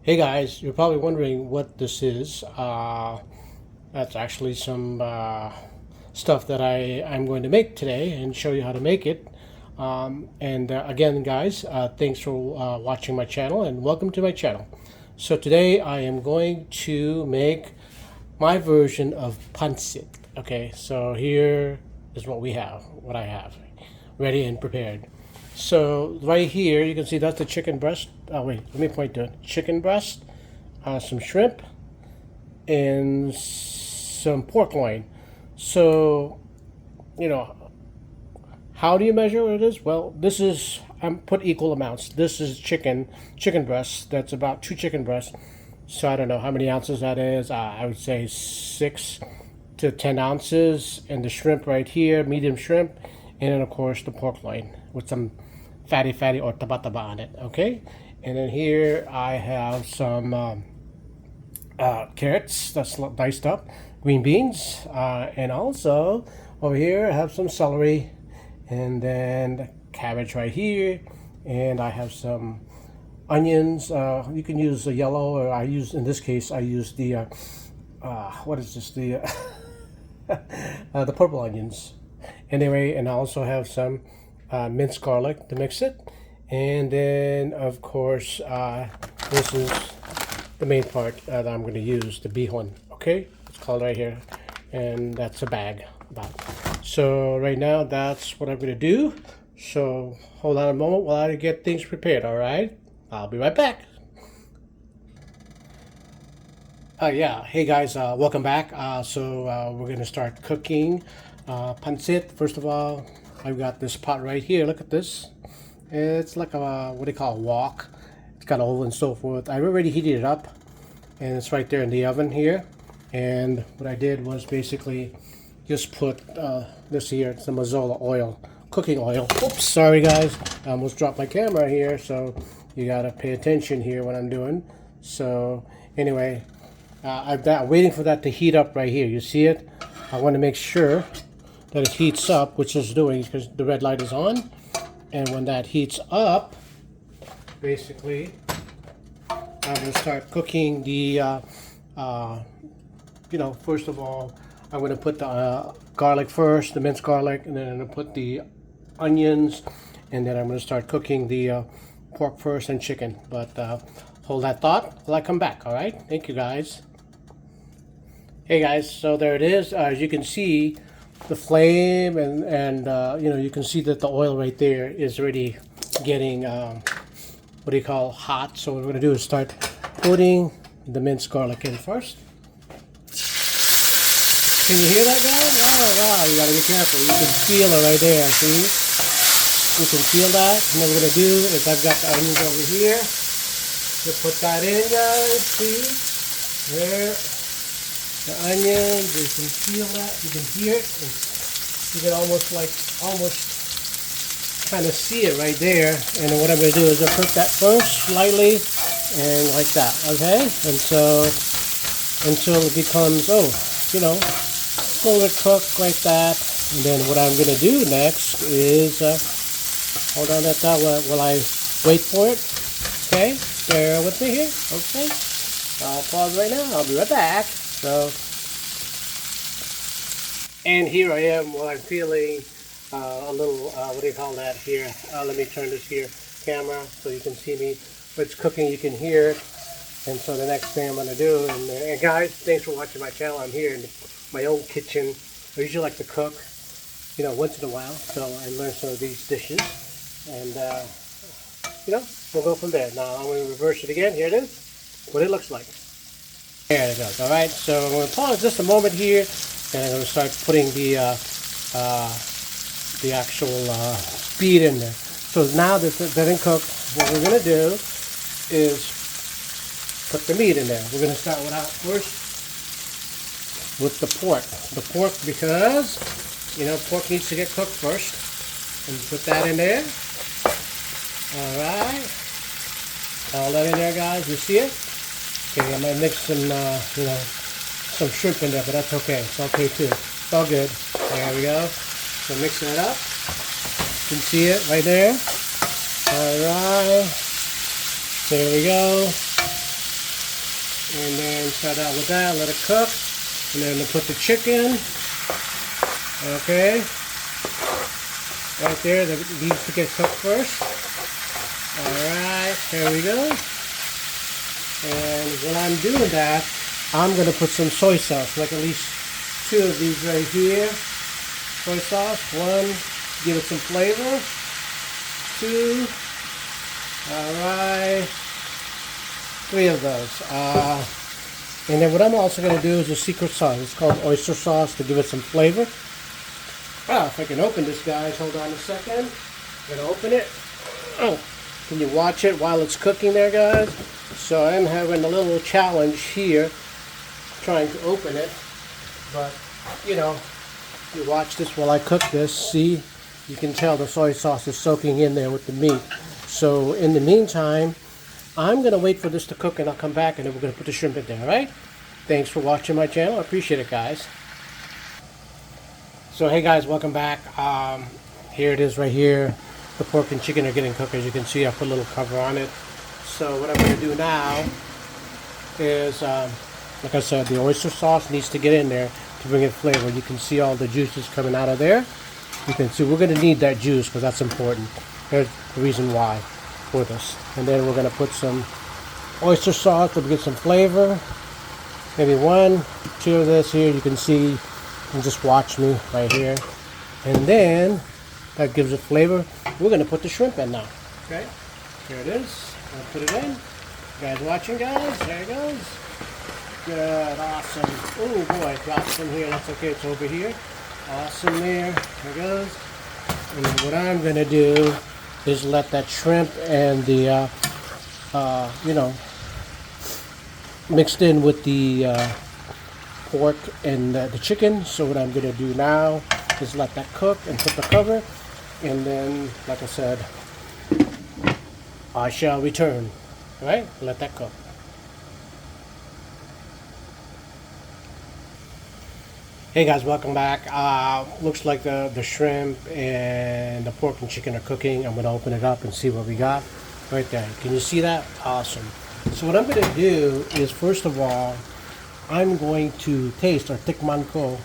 Hey guys, you're probably wondering what this is. That's actually some stuff that I'm going to make today and show you how to make it. Again, guys, thanks for watching my channel and welcome to my channel. So today I am going to make my version of pancit. Okay, so here is what I have, ready and prepared. So right here, you can see that's the chicken breast. Oh wait, let me point to it. Chicken breast, some shrimp, and some pork loin. So, how do you measure what it is? Well, this is, I'm put equal amounts. This is chicken breast. That's about 2 chicken breasts. So I don't know how many ounces that is. I would say 6 to 10 ounces. And the shrimp right here, medium shrimp. And then of course the pork loin with some fatty or taba on it. Okay. And then here I have some carrots that's diced up, green beans, and also over here I have some celery, and then the cabbage right here, and I have some onions. You can use the yellow, or in this case I use the what is this, the the purple onions. Anyway, and I also have some minced garlic to mix it, and then of course this is the main part that I'm going to use, the bihon. Okay, it's called right here, and that's a bag. So right now that's what I'm going to do. So hold on a moment while I get things prepared. All right, I'll be right back. Yeah, hey guys, welcome back. We're going to start cooking pancit. First of all, I've got this pot right here. Look at this. It's like a, what do you call, a wok. It's got an oven and so forth. I've already heated it up, and it's right there in the oven here. And what I did was basically just put this here, some mazola oil, cooking oil. Oops, sorry guys, I almost dropped my camera here, so you gotta pay attention here what I'm doing. So anyway, I'm waiting for that to heat up right here. You see it? I want to make sure that it heats up, which it's doing because the red light is on. And when that heats up, basically, I'm going to start cooking the, first of all, I'm going to put the garlic first, the minced garlic, and then I'm going to put the onions, and then I'm going to start cooking the pork first and chicken. But hold that thought till I come back, all right? Thank you, guys. Hey, guys, so there it is. As you can see, the flame and you can see that the oil right there is already getting what do you call, hot. So what we're going to do is start putting the minced garlic in first. Can you hear that, guys? Oh wow, you got to be careful. You can feel it right there. See, you can feel that. And what we're going to do is I've got the onions over here. You put that in, guys. See there. The onions, you can feel that, you can hear it, and you can almost kind of see it right there. And what I'm going to do is I'll cook that first slightly, and like that, okay? And so until it becomes, slowly cooked like that. And then what I'm going to do next is hold on at that while I wait for it. Okay, bear with me here. Okay, I'll pause right now. I'll be right back. So, and here I am while I'm feeling a little, what do you call that here? Let me turn this here camera so you can see me. When it's cooking, you can hear it. And so the next thing I'm going to do, and guys, thanks for watching my channel. I'm here in my own kitchen. I usually like to cook, once in a while. So I learned some of these dishes. And, we'll go from there. Now I'm going to reverse it again. Here it is. What it looks like. There it goes. All right, so I'm going to pause just a moment here, and I'm going to start putting the actual feed in there. So now that they're cooked, what we're going to do is put the meat in there. We're going to start first with the pork. The pork, because pork needs to get cooked first, and put that in there. All right, all that in there, guys. You see it? Okay, I might mix some, some shrimp in there, but that's okay. It's okay too. It's all good. There we go. So mix that up. You can see it right there. All right. There we go. And then start out with that, let it cook. And then put the chicken. Okay. Right there, that needs to get cooked first. Alright, there we go. And when I'm doing that, I'm going to put some soy sauce, like at least 2 of these right here. Soy sauce, 1, give it some flavor. 2, alright, 3 of those. And then what I'm also going to do is a secret sauce. It's called oyster sauce to give it some flavor. Well, if I can open this, guys, hold on a second. I'm going to open it. Oh, can you watch it while it's cooking there, guys? So I'm having a little challenge here trying to open it. But, you know, you watch this while I cook this. See, you can tell the soy sauce is soaking in there with the meat. So in the meantime, I'm going to wait for this to cook and I'll come back and then we're going to put the shrimp in there, alright? Thanks for watching my channel. I appreciate it, guys. So hey guys, welcome back. Here it is right here. The pork and chicken are getting cooked. As you can see, I put a little cover on it. So what I'm going to do now is, like I said, the oyster sauce needs to get in there to bring it flavor. You can see all the juices coming out of there. You can see we're going to need that juice because that's important. There's the reason why for this. And then we're going to put some oyster sauce to get some flavor. Maybe 1, 2 of this here. You can see, and just watch me right here. And then that gives it flavor. We're going to put the shrimp in now. Okay, here it is. I'll put it in. You guys watching, guys? There it goes. Good, awesome. Oh boy, it dropped some here. That's okay, it's over here. Awesome there. There it goes. And then what I'm going to do is let that shrimp and the, you know, mixed in with the pork and the chicken. So what I'm going to do now is let that cook and put the cover. And then, like I said, I shall return. All right? Let that cook. Hey guys, welcome back. Looks like the shrimp and the pork and chicken are cooking. I'm going to open it up and see what we got right there. Can you see that? Awesome. So what I'm going to do is, first of all, I'm going to taste or tikman ko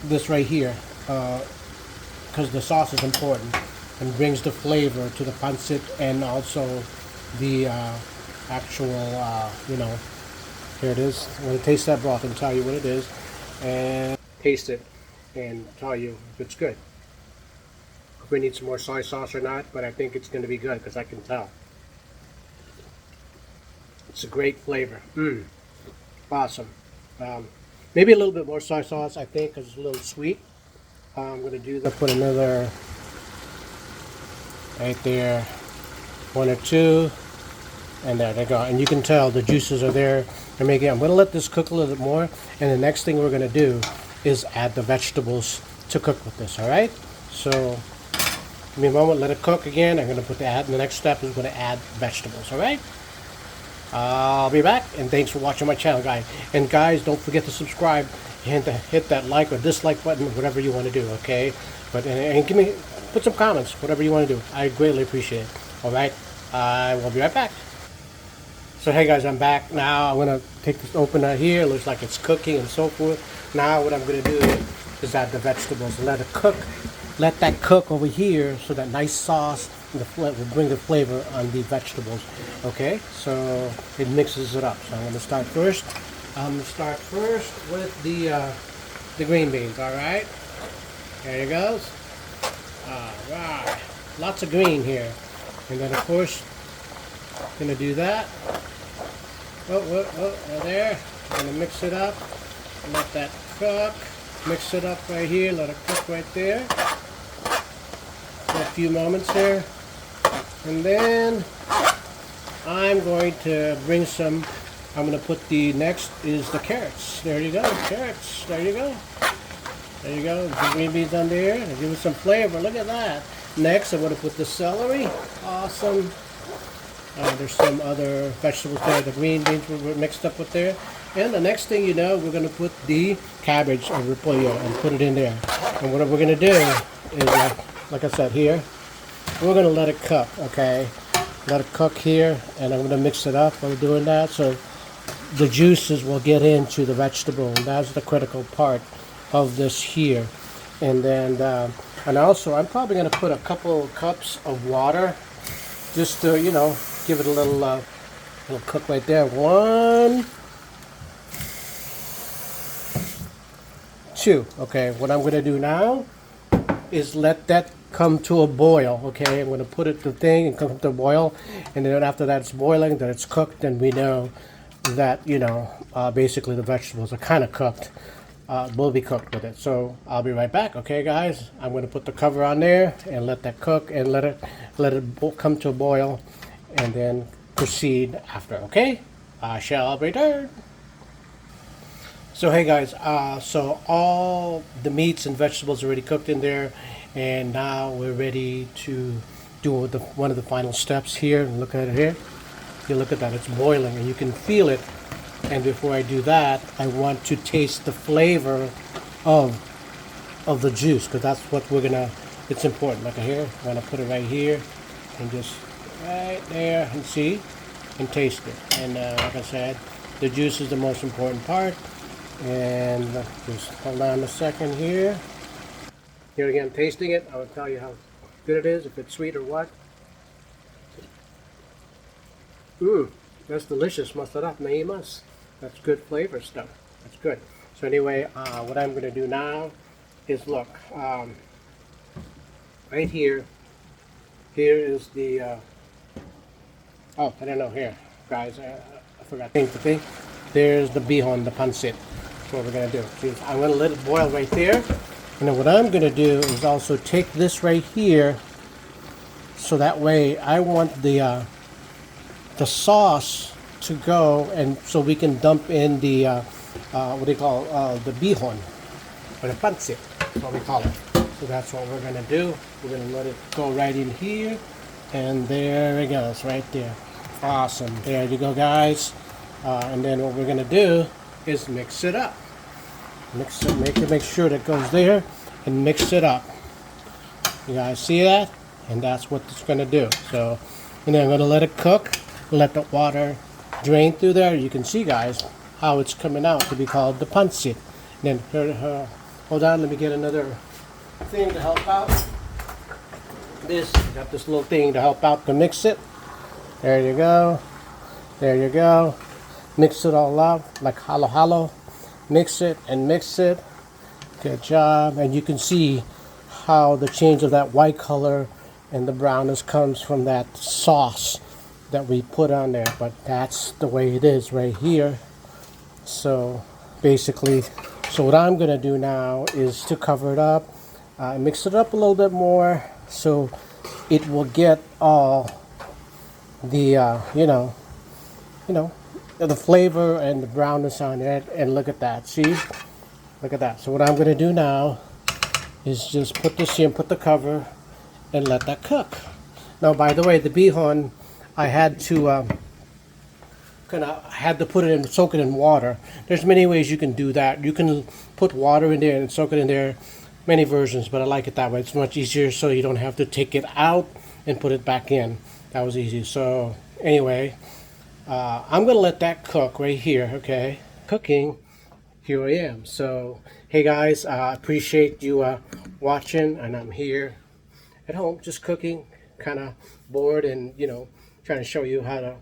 this right here because the sauce is important and brings the flavor to the pancit and also the actual, you know, here it is. I'm going to taste that broth and tell you what it is and taste it and tell you if it's good. If we need some more soy sauce or not, but I think it's going to be good because I can tell. It's a great flavor. Awesome. Maybe a little bit more soy sauce, I think, because it's a little sweet. I'm going to do that. Put another right there, 1 or 2, and there they go. And you can tell the juices are there. I'm going to let this cook a little bit more, and the next thing we're going to do is add the vegetables to cook with this. All right. So give me a moment. Let it cook again. I'm going to put the next step is going to add vegetables. All right. I'll be back, and thanks for watching my channel, guys. And guys, don't forget to subscribe and to hit that like or dislike button, whatever you want to do, okay? But and put some comments, whatever you want to do. I greatly appreciate it. All right, I will be right back. So hey guys, I'm back now. I'm gonna take this opener here. It looks like it's cooking and so forth. Now what I'm gonna do is add the vegetables and let it cook. Let that cook over here so that nice sauce will bring the flavor on the vegetables. Okay, so it mixes it up. So I'm going to start first. I'm going to start first with the green beans. All right, there it goes. All right, lots of green here, and then of course I'm going to do that. Right there. I'm going to mix it up. Let that cook. Mix it up right here. Let it cook right there. A few moments there, and then I'm going to bring some. I'm going to put the next is the carrots. There you go, carrots. There you go. There you go. The green beans on there. Give it some flavor. Look at that. Next, I'm going to put the celery. Awesome. There's some other vegetables there. The green beans were mixed up with there. And the next thing you know, we're going to put the cabbage or repollo and put it in there. And what we're going to do is like I said here, we're going to let it cook, okay? let it cook here, and I'm going to mix it up while we're doing that, so the juices will get into the vegetable, and that's the critical part of this here. And then, and also, I'm probably going to put a couple cups of water, just to, you know, give it a little cook right there. 1, 2. Okay, what I'm going to do now is let that come to a boil. Okay, I'm going to put it the thing and come to a boil, and then after that it's boiling, that it's cooked, then we know that, you know, basically the vegetables are kind of cooked. Will be cooked with it. So I'll be right back. Okay, guys, I'm going to put the cover on there and let that cook and let it come to a boil, and then proceed after. Okay, I shall return. So hey guys, so all the meats and vegetables are already cooked in there, and now we're ready to do one of the final steps here. Look at it here. You look at that, it's boiling and you can feel it. And before I do that, I want to taste the flavor of the juice, because that's what we're gonna, it's important. Like here, I'm gonna put it right here and just right there and see and taste it. And like I said, the juice is the most important part. And just hold on a second here. Here again, tasting it, I will tell you how good it is, if it's sweet or what. That's delicious. Masarap na imas. That's good flavor stuff. That's good. So anyway, what I'm going to do now is look, right here. Here is the, oh, I don't know, here, guys, I forgot the thing. There's the bihon, the pancit. That's what we're going to do. See, I'm going to let it boil right there. And then what I'm going to do is also take this right here, so that way I want the sauce to go, and so we can dump in the what do you call the bihon, or the pancit, that's what we call it. So that's what we're gonna do. We're gonna let it go right in here, and there it goes, right there. Awesome. There you go, guys. And then what we're gonna do is mix it up. Mix it, make sure that it goes there, and mix it up. You guys see that? And that's what it's gonna do. So, and then I'm gonna let it cook. Let the water drain through there. You can see, guys, how it's coming out to be called the pancit. Then hold on, let me get another thing to help out. Got this little thing to help out to mix it. There you go. There you go. Mix it all up like halo. Mix it and mix it. Good job. And you can see how the change of that white color and the brownness comes from that sauce that we put on there. But that's the way it is right here. So basically, so what I'm gonna do now is to cover it up, mix it up a little bit more, so it will get all the you know the flavor and the brownness on it. And look at that, see, look at that. So what I'm gonna do now is just put this here and put the cover and let that cook. Now, by the way, the bihon, I had to put it in, soak it in water. There's many ways you can do that. You can put water in there and soak it in there, many versions, but I like it that way. It's much easier, so you don't have to take it out and put it back in. That was easy. So anyway, I'm gonna let that cook right here. Okay, cooking. Here I am. So hey guys, I appreciate you watching, and I'm here at home just cooking, kind of bored, and trying to show you how to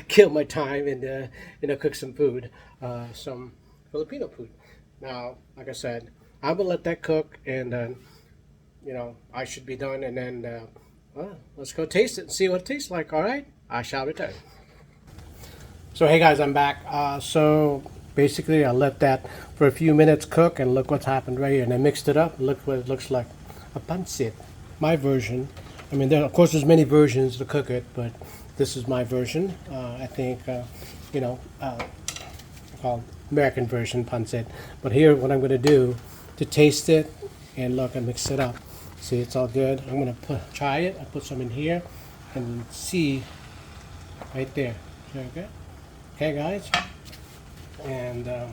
kill my time and cook some food, some Filipino food. Now, like I said, I'm gonna let that cook, and then I should be done, and then well, let's go taste it and see what it tastes like. All right, I shall return. So hey guys, I'm back. So basically I let that for a few minutes cook, and look what's happened right here. And I mixed it up. Look what it looks like, a pancit. My version. I mean, of course there's many versions to cook it, but this is my version. I think called American version pancit. But here, what I'm going to do to taste it, and look, I mix it up. See, it's all good. I'm going to try it. I put some in here, and see right there. Okay, okay, guys. And there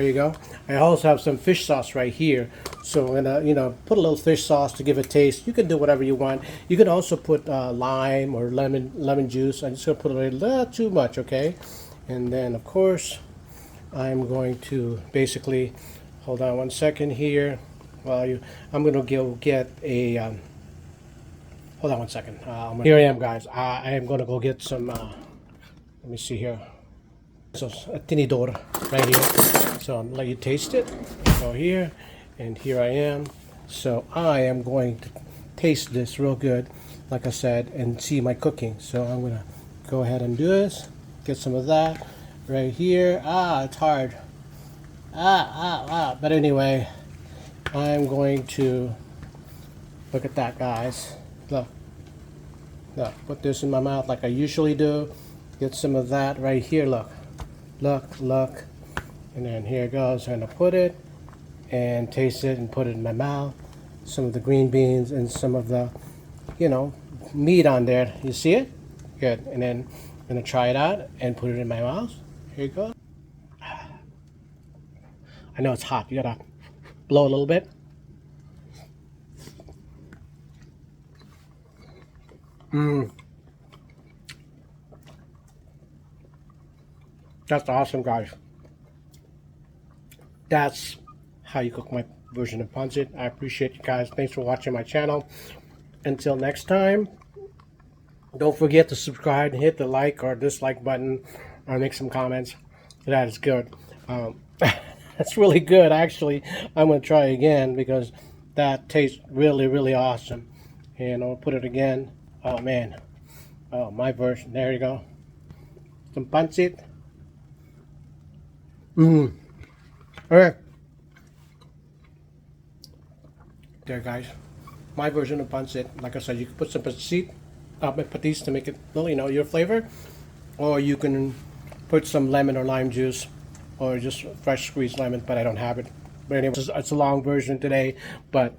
you go. I also have some fish sauce right here, So I'm gonna, put a little fish sauce to give it taste. You can do whatever you want. You can also put lime or lemon juice. I'm just gonna put a little, not too much, okay? And then of course, I'm going to basically, hold on one second here. I'm gonna go get a. Hold on one second. Here I am, guys. I am gonna go get some. Let me see here. So a tinidor right here. So I'm gonna let you taste it. So here, and here I am. So I am going to taste this real good, like I said, and see my cooking. So I'm gonna go ahead and do this. Get some of that right here. It's hard. But anyway, I'm going to look at that, guys. Look. Put this in my mouth like I usually do. Get some of that right here. Look. And then here it goes. I'm gonna put it and taste it and put it in my mouth. Some of the green beans and some of the, meat on there. You see it? Good. And then I'm gonna try it out and put it in my mouth. Here you go. I know it's hot. You gotta blow a little bit. That's awesome, guys. That's how you cook my version of pancit. I appreciate you guys. Thanks for watching my channel. Until next time, don't forget to subscribe and hit the like or dislike button or make some comments. That is good. That's really good, actually. I'm going to try again because that tastes really, really awesome. And I'll put it again. Oh, man. Oh, my version. There you go. Some pancit. All right. There, guys. My version of pancit. Like I said, you can put some patis to make it, your flavor. Or you can put some lemon or lime juice. Or just fresh squeezed lemon, but I don't have it. But anyway, it's a long version today. But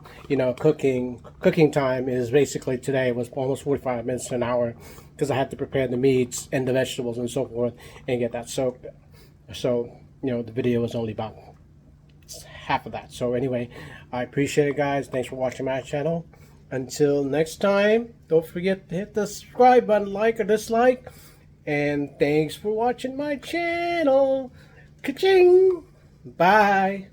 cooking time is basically today was almost 45 minutes to an hour because I had to prepare the meats and the vegetables and so forth and get that soaked. So the video was only about half of that. So anyway, I appreciate it, guys. Thanks for watching my channel. Until next time, don't forget to hit the subscribe button, like or dislike. And thanks for watching my channel. Ka-ching! Bye!